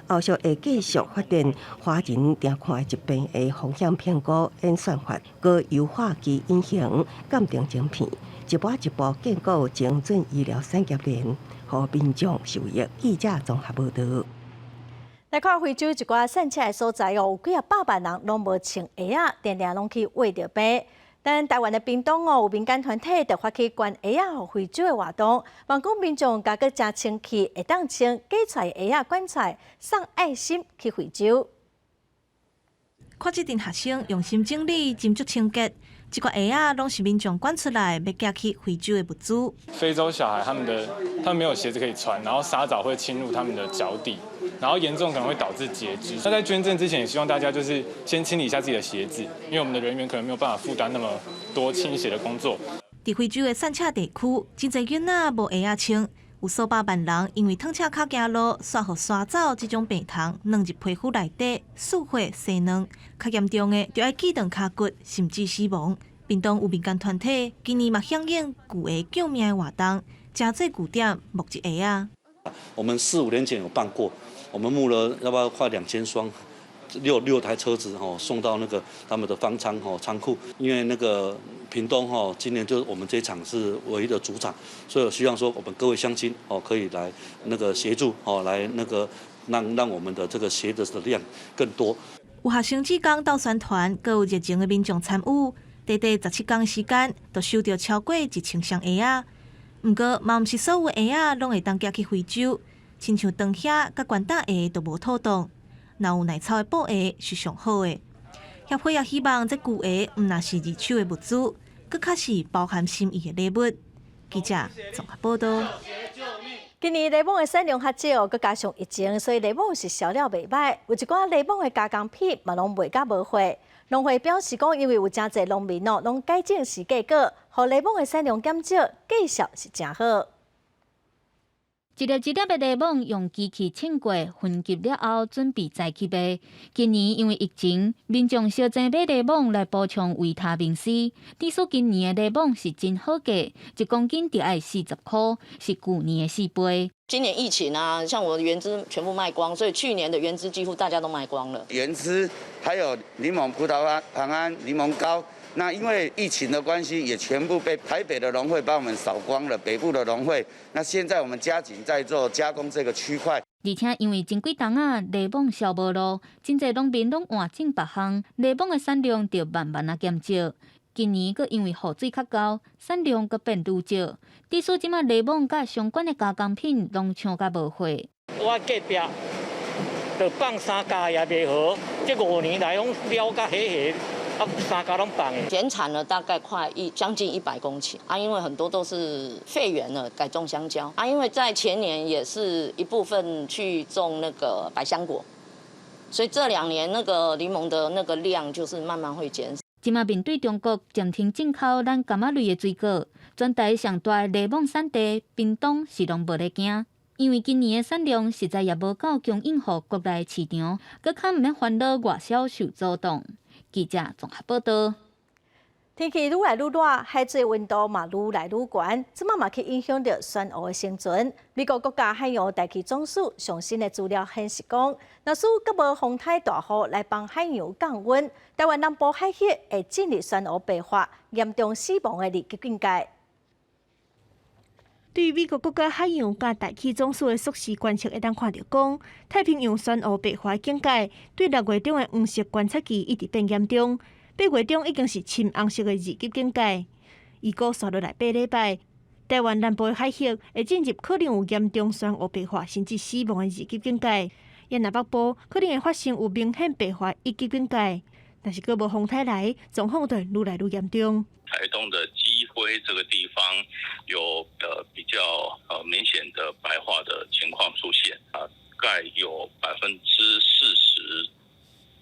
S26: 后续会继续发展华人常看的疾病的风险评估演算法，佮优化其隐形鉴定晶片，一步一步建构精准医疗产业链，互民众受益。记者综合报道。
S1: 来看非洲一寡散车的所在哦，有几百万人拢无穿鞋啊，定定拢去挖着病。但台湾的屏东哦，有民间团体就发起捐鞋啊，互非洲的活动，望讲民众加个真清气，会当穿假出鞋啊捐出，送爱心去非洲。
S3: 看这阵学生用心整理，斟酌清洁。这个鞋啊，拢是民众捐出来，要寄去非洲的物资。
S9: 非洲小孩他们没有鞋子可以穿，然后沙藻会侵入他们的脚底，然后严重可能会导致截肢。那在捐赠之前，也希望大家就是先清理一下自己的鞋子，因为我们的人员可能没有办法负担那么多清洗的工作。
S3: 在非洲的散车地区，真侪囡仔无鞋啊穿，有数百万人因为躺车脚行路，刷互刷走这种病痛，软入皮肤内底，速血生脓。较严重的，就要锯断脚骨，甚至死亡。屏东有民间团体今年嘛响应旧鞋救命的活动，加做据点募集鞋啊。
S13: 我们4、5年前有办过，我们募了要不要快2000双，6台车子送到那个他们的方舱仓库。因为那个屏东今年就是我们这一场是唯一的主场，所以我希望说我们各位乡亲可以来那个协助来那个让我们的这个鞋子的量更多。
S3: 有学生志工到宣团，更有热情的民众参与。短短17天时间，就收到超过1000双鞋啊。不过，嘛毋是所有鞋啊，拢会当寄去非洲，亲像长靴甲关大鞋都无妥当。若有耐操的布鞋是上好的。协会也希望这旧鞋毋若是二手的物资，更较是包含心意的礼物。记者综合报道。
S1: 今年内蒙的产量较少，佮加上疫情，所以内蒙是销量袂歹。有一寡内蒙的加工品嘛，拢卖甲无货。农会表示讲，因为有真侪农民哦，拢改种时价果，互内蒙的产量减少，绩效是真好。
S5: 一粒一粒的内蒙用机器称过，分级了后，准备再去卖。今年因为疫情，民众小钱买内蒙来补充维他命 C。据说今年的内蒙是真好价，1公斤就要40块，是去年的4倍。
S14: 今年疫情啊，像我的原汁全部卖光，所以去年的原汁几乎大家都卖光了。
S15: 原汁还有柠檬葡萄糖胺、柠檬膏。那因为疫情的关系，也全部被台北的农会帮我们扫光了，北部的农会。那现在我们加紧在做加工这个区块。
S5: 而且因为前几冬啊，内蒙销无路，真侪农民拢换种别项，内蒙的产量就慢慢啊减少。今年佫因为雨水较高，产量佫变愈少。据说即马内蒙甲相关的加工品拢抢甲无货。
S16: 我隔壁就放3家也袂好，这5年来拢了甲黑。3家拢放的，
S14: 减产了大概将近100公顷啊，因为很多都是废园了，改种香蕉啊，因为在前年也是一部分去种那个百香果，所以这2年那个柠檬的那个量就是慢慢会减少。
S5: 即马面对中国暂停进口咱柑仔类的水果，全台上大的内蒙产地屏东是拢无咧惊。因为今年的产量实在也无够供应予国内市场，佫较毋免烦恼外销受阻挡。记者综合报道。
S1: 天气愈来愈热，海水温度嘛愈来愈悬，即马嘛去影响着选鹅的生存。美国国家海洋大气总署上新的资料显示讲，若是佫无风台大雨来帮海洋降温，台湾南部海域会进入选鹅白化、严重死亡的二级警戒。
S3: 对于美国国家海洋甲大气总署的缩时观测，会当看到讲，太平洋选鹅白化警戒对6月中的黄色观测期一直变严重，8月中已经是深红色的二级警戒。预估刷落来8礼拜，台湾南部的海域会进入可能有严重选鹅白化甚至死亡的二级警戒，沿南北部可能会发生有明显白化1级警戒。但是佫无风台来，状况就愈来愈严重。
S17: 台东的基辉这个地方有比较明显的白化的情况出现啊，概有40%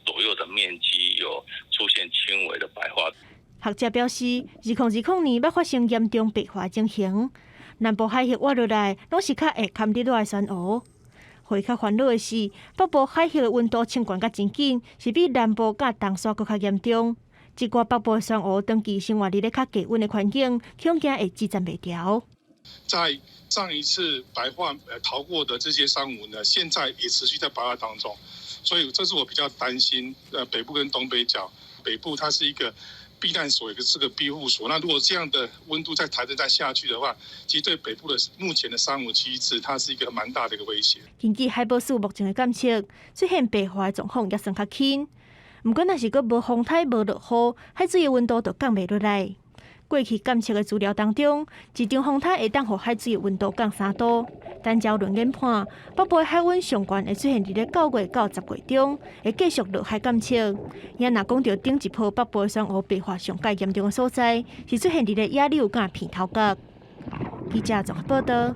S17: 左右的面积有出现轻微的白化。
S3: 学者表示，2020年要发生严重白化情形，南部海域挖落来拢是较会堪热的选鹅。会较烦恼的是，北部海域的温度升悬甲真紧，是比南部甲东沙佫较严重。一寡北部的选鹅长期生活伫咧较低温的环境，恐惊会支撑袂牢。
S18: 在
S2: 上一次白化逃过的这些商务呢，现在也持续在白化当中，所以这是我比较担心北部跟东北角。北部它是一个避难所，也是个庇护所。那如果这样的温度在台灯再下去的话，其实对北部的目前的3、5、7次，它是一个蛮大的一个威胁。
S3: 根据海保署目前的监测，出现白化的状况也算较轻。不过，若是阁无风台、无落雨，海水的温度就降袂落来。过去监测的资料当中，一场风台会当互海水的温度降3度。单照论研判，北部的海温上悬会出现伫咧9月到10月中，会继续落海监测。也若讲到顶一波北部的双湖白化上界严重的所在，是出现伫咧野柳甲片头角。记者综合报道。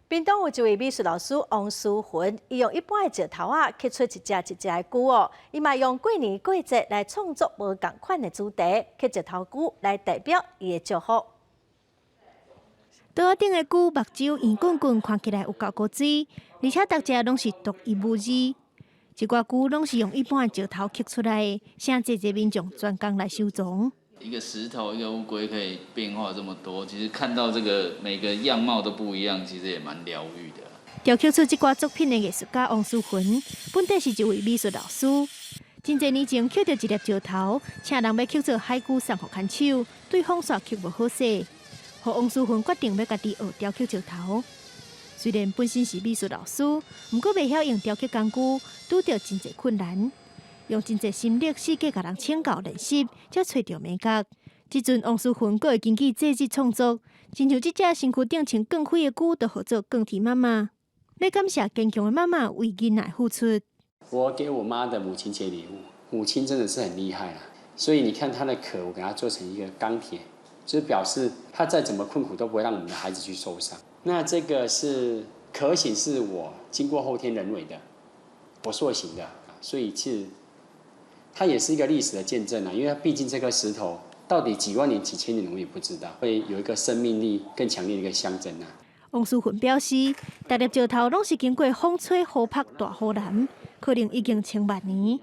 S1: 屏东有一位美术老师王淑芬，伊用一般的石头啊刻出一只的龟哦，伊嘛用过年过节来创作无同款的主题，刻石头龟来代表伊的祝福。
S3: 桌顶的龟目睭圆滚滚，看起来有够古锥，而且大家拢是独一无二。一寡龟拢是用一般的石头刻出来的，请济济民众专工来收藏。
S10: 一个石头，一个乌龟可以变化这么多，其实看到这个每个样貌都不一样，其实也蛮疗愈的。
S3: 雕刻出这挂作品的艺术家王淑芬，本地是一位美术老师。真侪年前刻到一粒石头，请人要刻做海龟送互看手，对方煞刻无好势，互王淑芬决定要家己学雕刻石头。虽然本身是美术老师，不过袂晓用雕刻工具，拄到真侪困难。用真侪心力、世界甲人请教练习，才找到美角。即阵王淑芬阁会根据这次创作，亲像这只身躯顶穿光辉的龟，都号做光体妈妈。要感谢坚强的妈妈为囡仔付出。
S12: 我给我妈的母亲节礼物，母亲真的是很厉害啊！所以你看她的壳，我给她做成一个钢铁，就是表示她再怎么困苦都不会让我们的孩子去受伤。那这个是壳形，是我经过后天人为的，我塑形的，所以其实它也是一个历史的见证啊，因为毕竟这颗石头到底几万年、几千年我们也不知道，会有一个生命力更强烈的一个象征啊。
S3: 王淑芬表示，大粒石头拢是经过风吹雨拍大雨淋，可能已经千万年，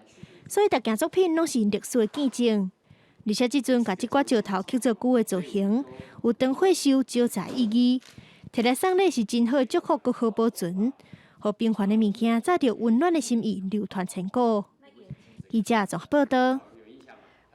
S3: 所以大件作品拢是历史的见证。而且即阵把这挂石头刻做龟的造型，有灯会收招财意义，摕来送礼是真好祝福，搁好保存，互平凡的物件载着温暖的心意流传千古。记者综合报道。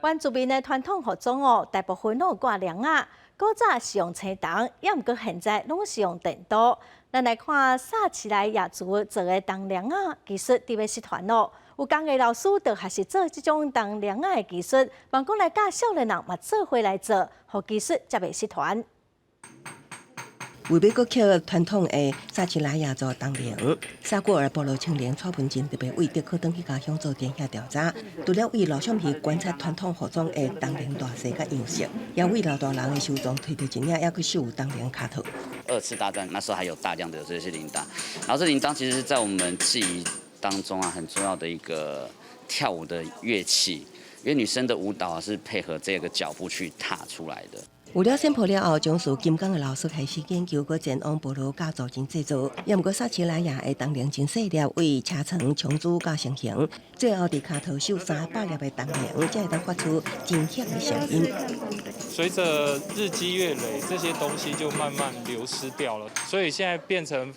S1: 原住民的传统服装哦，大部分拢有挂梁啊，古早是用青铜，也毋过现在拢是用电镀。咱来看撒起来亚族做的铜梁啊，技术伫要失传哦。有工艺老师就学习做这种铜梁啊的技术，望讲来教少年人嘛做伙来做，互技术才袂失传。
S26: 为要搁刻传统的撒奇拉雅族铜梁，沙古尔部落青年蔡文进特别为德科登去家乡做田野调查，除了为老乡皮观察传统服装的铜梁大细甲样式，也为老大人的收藏推出一领也去绣铜梁卡套。
S18: 2次大战那时候还有大量的这些铃铛，然后这铃铛其实是在我们记忆当中啊很重要的一个跳舞的乐器，因为女生的舞蹈是配合这个脚步去踏出来的。
S26: 有了先破了后，从事金工的老师开始研究，搁前往部落教造真制作。也毋过撒奇拉雅的铜梁真细粒，为车床、墙柱甲成型，最后伫卡头绣300粒的铜梁，才会当发出真响的声音。
S9: 随着日积月累，这些东西就慢慢流失掉了，所以现在变成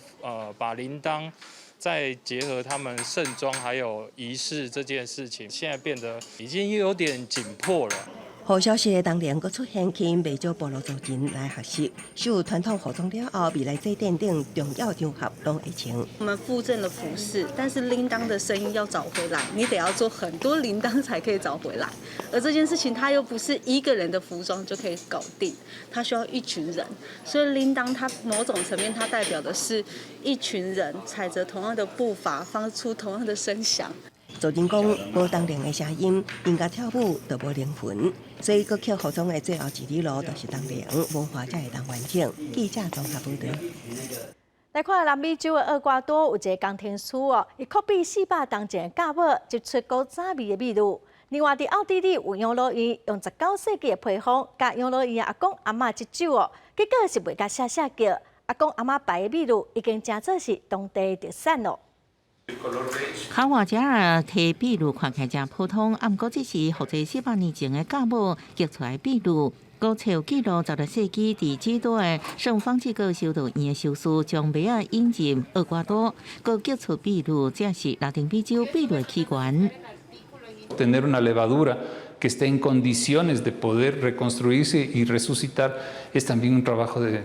S9: 把铃铛再结合他们盛装还有仪式这件事情，现在变得已经有点紧迫了。
S26: 好消息的铜梁佫出现去未少部落族人来学习，绣传统服装了后，未来祭典顶重要场合拢会穿。
S19: 我们附赠了服饰，但是铃铛的声音要找回来，你得要做很多铃铛才可以找回来。而这件事情，它又不是一个人的服装就可以搞定，它需要一群人。所以铃铛它某种层面，它代表的是一群人踩着同样的步伐，发出同样的声响。
S26: 族人讲，无铜梁的声音，音乐跳舞就无灵魂，所以搁刻服装的最后一里路就是铜梁，文化才会当完整。记者综合报道。
S1: 来看南美洲的厄瓜多有一个工程师哦，伊酷比400当前的甲母，织出古早味的秘鲁。另外，伫奥地利有养老院用19世纪的配方，甲养老院的阿公阿嬷织酒哦，结果是袂甲写叫。阿公阿嬷摆的秘鲁已经真做是当地特产咯。
S4: 卡瓦加尔摕秘鲁看起来真普通，不过这是复制400年前的教母激出来秘鲁。古潮记录16世纪伫基督的圣方济各修道院的修士将马仔引入厄瓜多，佮激出秘鲁，这是拉丁美洲秘鲁的起源。
S6: Tener una levadura que esté en condiciones de poder reconstruirse y resucitar es también un trabajo de,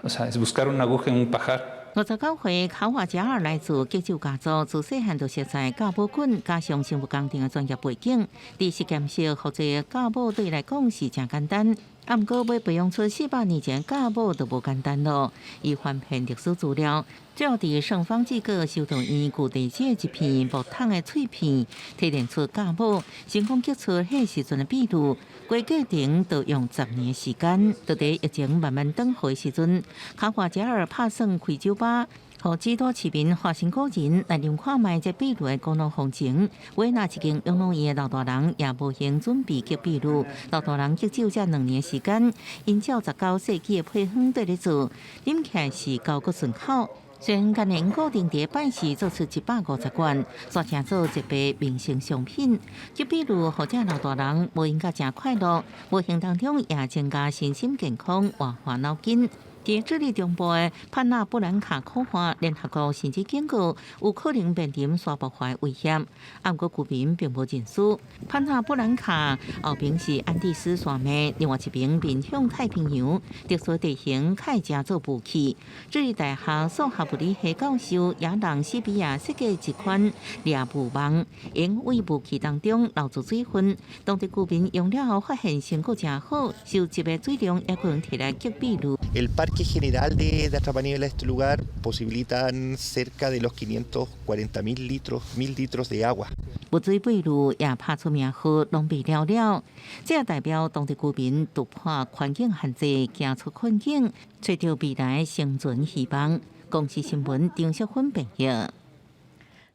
S6: o sea, es buscar una aguja en un pajar.
S4: 59岁考瓦加尔来自吉州家族，自细汉就熟悉教母菌，加上生物工程的专业背景，伫实验室复制教母对伊来讲是真简单。不过要培养出400年前教母就无简单咯。伊翻遍历史资料，最后伫圣方济各修道院旧地址一片木桶的碎片，提炼出教母，成功激出迄时阵的秘鲁。规过程就用10年时间，就伫疫情慢慢转好的时阵，卡瓦加尔拍算开酒吧。互许多市民发心个人来临看卖这秘鲁的古老风情，维纳一间养老院的老大人也无闲准备激秘鲁。老大人激酒这2年时间，因照19世纪的配方对咧做，饮起来是高个顺口。虽然今年固定伫拜市做出150罐，煞成做一杯明星商品。激秘鲁或者老大人无应该真快乐，无形当中也增加身心健康，活化脑筋。在智利中部的潘纳布兰卡科华联合国甚至警告有可能面临沙漠化威胁，不过居民并无认输。潘纳布兰卡后边是安第斯山脉，另外一边面向太平洋，特殊地形较加做武器。智利大学数学物理系教授亚当西比亚设计一款猎捕网，因为武器当中留住水分，当地居民用了后发现成果真好，收集的水量也可能摕来击秘鲁。
S7: El Parque General de Atrapaniebla de este lugar posibilitan cerca de los 540.000 litros de agua.
S4: 不水秘鲁也拍出名号，拢被了了。这代表当地居民突破环境限制，走出困境，找到未来生存希望。公视新闻张淑芬报道。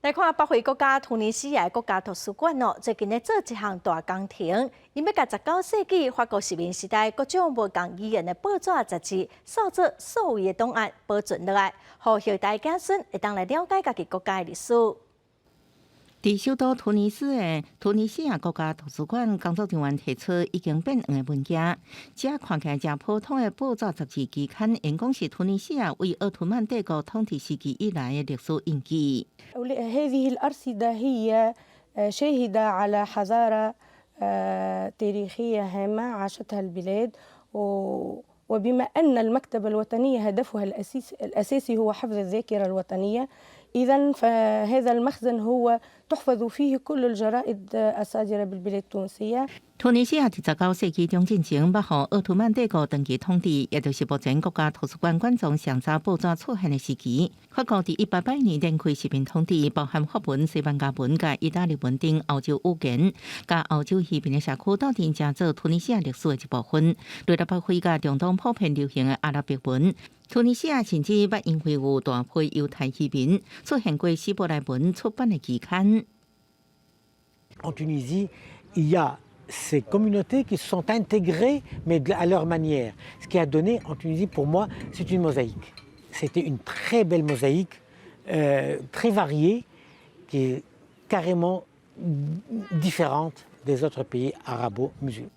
S1: 来看北非国家突尼西亚国家图书馆哦，最近咧做一项大工程，因要甲19世纪法国殖民时代各种无共语言的报纸杂志，扫做所有的档案保存落来，互后代子孙会当来了解家己国家的历史。
S4: 伫首都突尼斯的突尼西亚国家图书馆工作人员提出已经变黄的文件，这看起来真普通的报纸杂志期刊，因讲是突尼西亚为奥图曼帝国统治时期以来的历史印记。
S20: هذه الأرصدة هي شاهدة على حضارة تاريخية هامة عاشتها البلاد وبما أن المكتبة الوطنية هدفها الأساسي هو حفظ الذاكرة الوطنية إذا فهذا المخزن هو تحفظ فيه كل الجرائد الصادرة بالبلاد التونسية.
S4: 突尼西亚伫19世纪中进前，捌互奥图曼帝国长期统治，也就是目前国家图书馆馆藏上早报纸出现的时期。法国伫180年展开殖民统治，包含法文、西班牙文、甲意大利文等欧洲语言，甲欧洲西边的社区斗阵，成做突尼西亚历史的一部分。为了北非甲中东普遍流行的阿拉伯文，突尼西亚甚至捌因为有大批犹太移民，出现过希伯来文出版的期刊。
S21: En Tunisie, il y a ces communautés qui se sont intégrées, mais à leur manière. Ce qui a donné en Tunisie, pour moi, c'est une mosaïque. C'était une très belle mosaïque, très variée, qui est carrément différente des autres pays arabo-musulmans.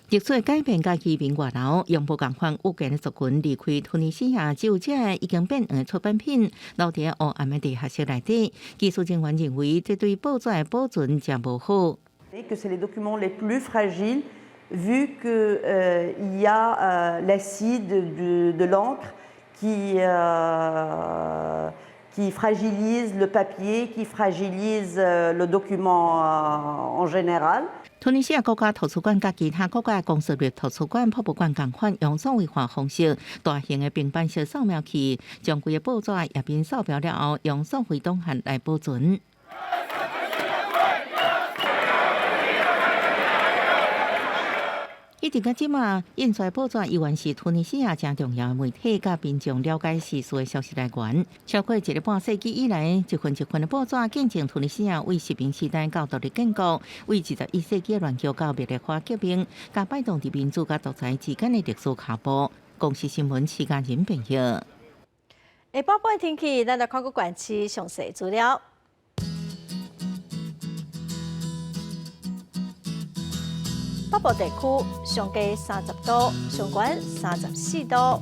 S4: 历史的改变甲移民外流，用无共款语言的族群离开突尼西亚，只有这已经变黄的出版品留伫黑暗的地下室内底。技术人员认为，这对报纸的保存真无好。
S22: Que c'est les documents les plus fragiles, vu que il y a l'acide de l'encre qui fragilise le papier, qui fragilise le document en général.
S4: 突尼西亚国家图书馆甲其他国家的公设立图书馆、博物馆共款，用数位化方式，大型的平板式扫描器，将规个报纸页面扫描了后，用数位档案来保存。一直到即马，印刷报纸依然是突尼西亚真重要的媒体，甲民众了解时事的消息来源。超过1个半世纪以来，一份一份的报纸见证突尼西亚为殖民时代到独立建国，为21世纪乱局到灭烈化革命，甲摆动伫民主甲独裁之间的历史脚步。公视新闻时间人朋友。
S1: 下晡半天气，咱来看个关市详细资料。北部地区上低30度，上悬34度。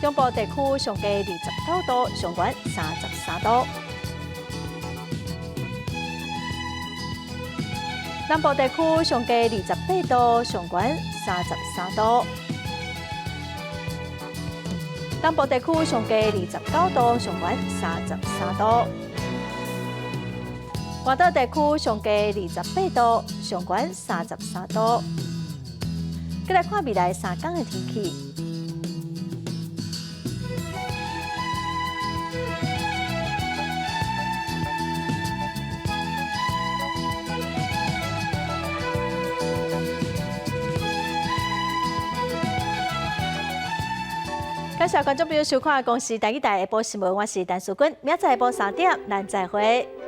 S1: 中部地区上低29度，上悬33度。南部地区上低28度，上悬33度。南部地区上低29度，上悬33度。外岛地区上低28度，上悬33度。再来看未来3天的天气。感谢观众朋友收看《公视台语台下晡新闻》，我是陈淑君，明仔下晡3点，咱再会。